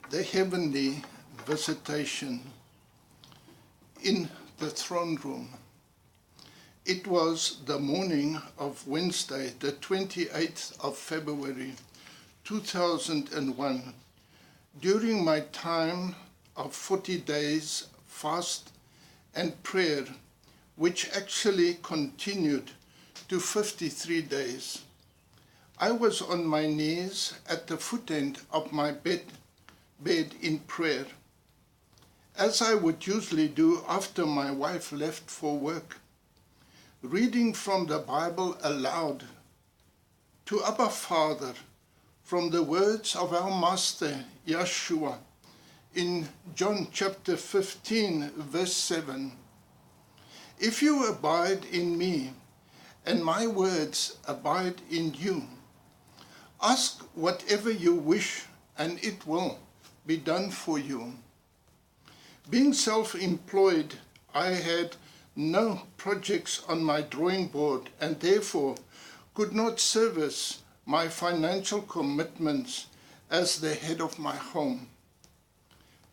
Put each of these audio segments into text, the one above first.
the heavenly visitation in the throne room. It was the morning of Wednesday, the 28th of February, 2001, during my time of 40 days fast and prayer, which actually continued to 53 days. I was on my knees at the foot end of my bed in prayer, as I would usually do after my wife left for work, reading from the Bible aloud to Abba Father from the words of our Master Yeshua in John chapter 15, verse 7. If you abide in me, and my words abide in you, ask whatever you wish, and it will be done for you. Being self-employed, I had no projects on my drawing board and therefore could not service my financial commitments as the head of my home.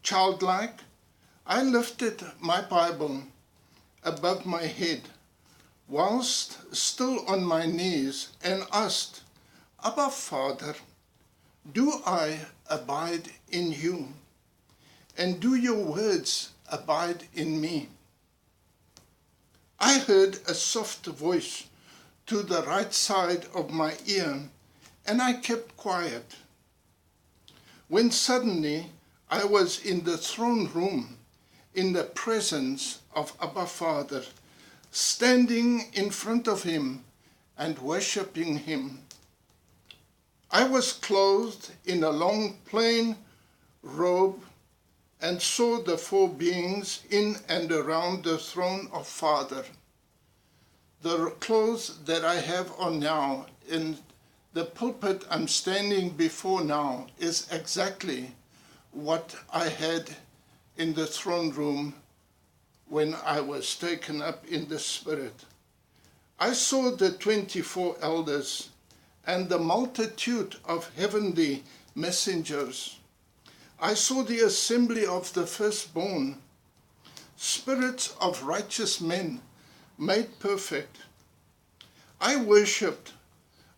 Childlike, I lifted my Bible above my head whilst still on my knees and asked, Abba Father, do I abide in you? And do your words abide in me? I heard a soft voice to the right side of my ear, and I kept quiet. When suddenly I was in the throne room, in the presence of Abba Father, standing in front of him and worshiping him. I was clothed in a long plain robe and saw the four beings in and around the throne of Father. The clothes that I have on now in the pulpit I'm standing before now is exactly what I had in the throne room when I was taken up in the Spirit. I saw the 24 elders and the multitude of heavenly messengers. I saw the assembly of the firstborn, spirits of righteous men made perfect. I worshipped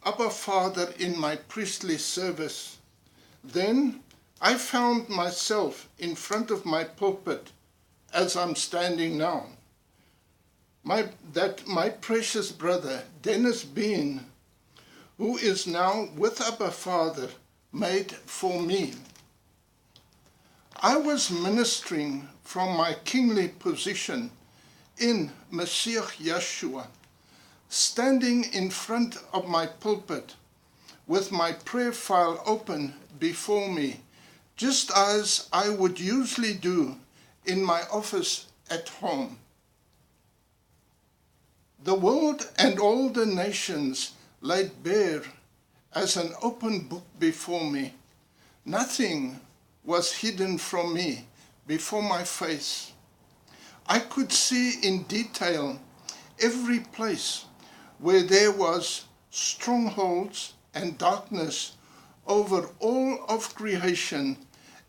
Abba Father in my priestly service. Then I found myself in front of my pulpit as I'm standing now. My precious brother, Dennis Bean, who is now with Abba Father, made for me. I was ministering from my kingly position in Moshiach Yehoshua, standing in front of my pulpit with my prayer file open before me, just as I would usually do in my office at home. The world and all the nations laid bare as an open book before me. Nothing was hidden from me before my face. I could see in detail every place where there was strongholds and darkness over all of creation,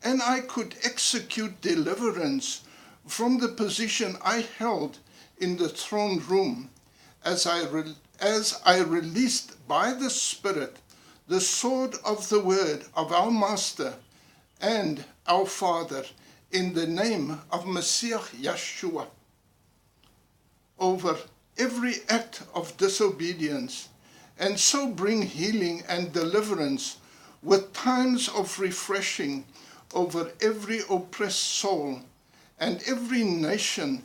and I could execute deliverance from the position I held in the throne room as I released by the Spirit the sword of the word of our Master and our Father in the name of Moshiach Yehoshua over every act of disobedience, and so bring healing and deliverance with times of refreshing over every oppressed soul and every nation,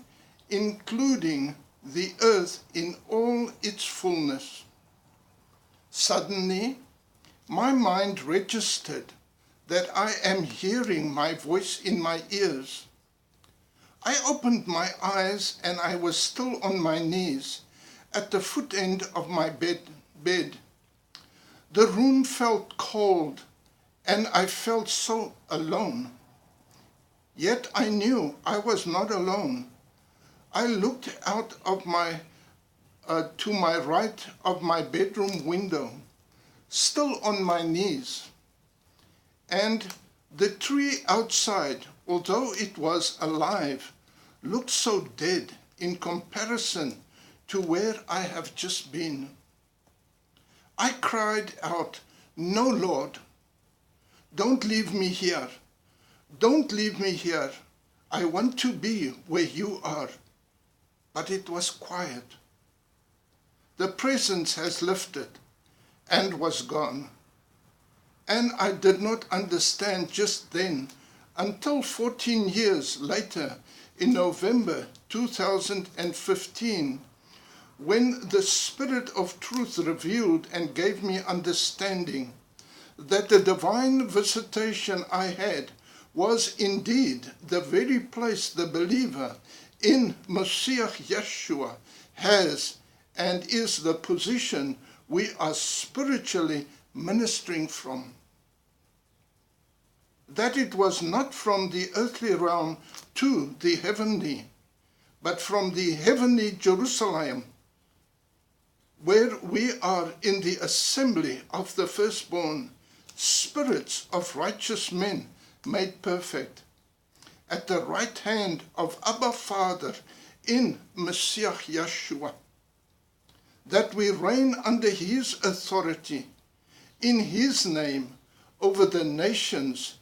including the earth in all its fullness. Suddenly, my mind registered that I am hearing my voice in my ears. I opened my eyes and I was still on my knees at the foot end of my bed. The room felt cold and I felt so alone. Yet I knew I was not alone. I looked out of to my right of my bedroom window, still on my knees, and The tree outside, although it was alive, looked so dead in comparison to where I have just been. I cried out, "No, Lord, don't leave me here. Don't leave me here. I want to be where you are." But it was quiet. The presence has lifted and was gone. And I did not understand just then until 14 years later in November 2015, when the Spirit of Truth revealed and gave me understanding that the divine visitation I had was indeed the very place the believer in Moshiach Yeshua has and is the position we are spiritually ministering from. That it was not from the earthly realm to the heavenly, but from the heavenly Jerusalem, where we are in the assembly of the firstborn, spirits of righteous men made perfect, at the right hand of Abba Father in Moshiach Yeshua, that we reign under his authority, in his name, over the nations,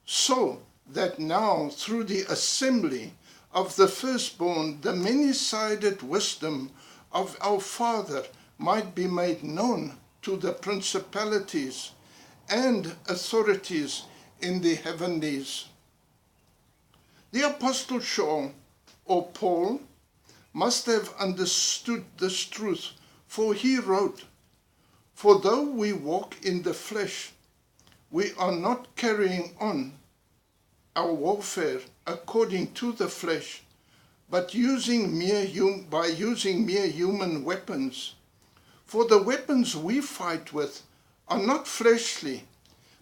so that now through the assembly of the firstborn, the many-sided wisdom of our Father might be made known to the principalities and authorities in the heavenlies. The Apostle Shaul, or Paul, must have understood this truth, for he wrote, "For though we walk in the flesh, we are not carrying on our warfare according to the flesh, but by using mere human weapons. For the weapons we fight with are not fleshly,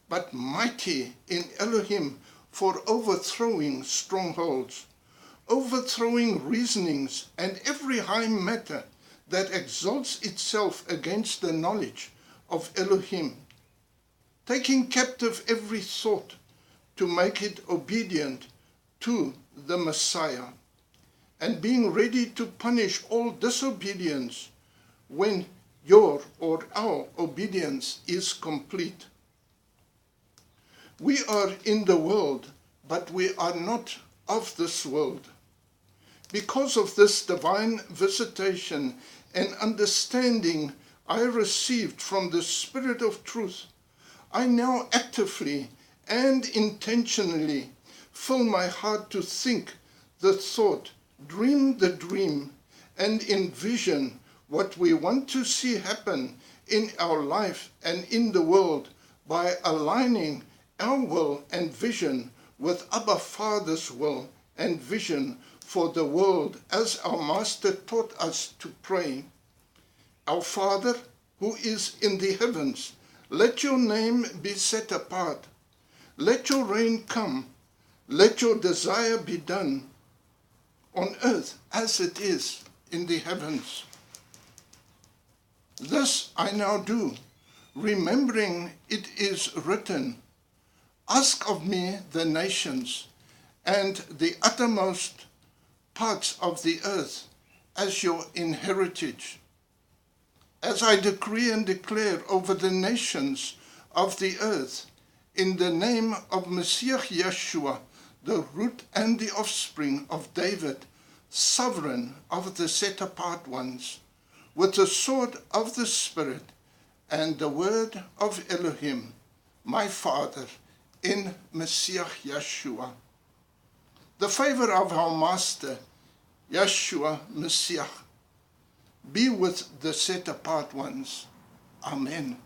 but mighty in Elohim for overthrowing strongholds, overthrowing reasonings and every high matter that exalts itself against the knowledge of Elohim, taking captive every thought to make it obedient to the Messiah, and being ready to punish all disobedience when your or our obedience is complete." We are in the world, but we are not of this world. Because of this divine visitation and understanding I received from the Spirit of Truth, I now actively and intentionally fill my heart to think the thought, dream the dream, and envision what we want to see happen in our life and in the world by aligning our will and vision with Abba Father's will and vision for the world, as our Master taught us to pray. "Our Father, who is in the heavens, let your name be set apart. Let your reign come. Let your desire be done on earth as it is in the heavens." This I now do, remembering it is written, "Ask of me the nations and the uttermost parts of the earth as your inheritance." As I decree and declare over the nations of the earth, in the name of Moshiach Yeshua, the root and the offspring of David, sovereign of the set-apart ones, with the sword of the Spirit and the word of Elohim, my Father, in Moshiach Yeshua. The favor of our Master, Yeshua Moshiach, be with the set-apart ones. Amen.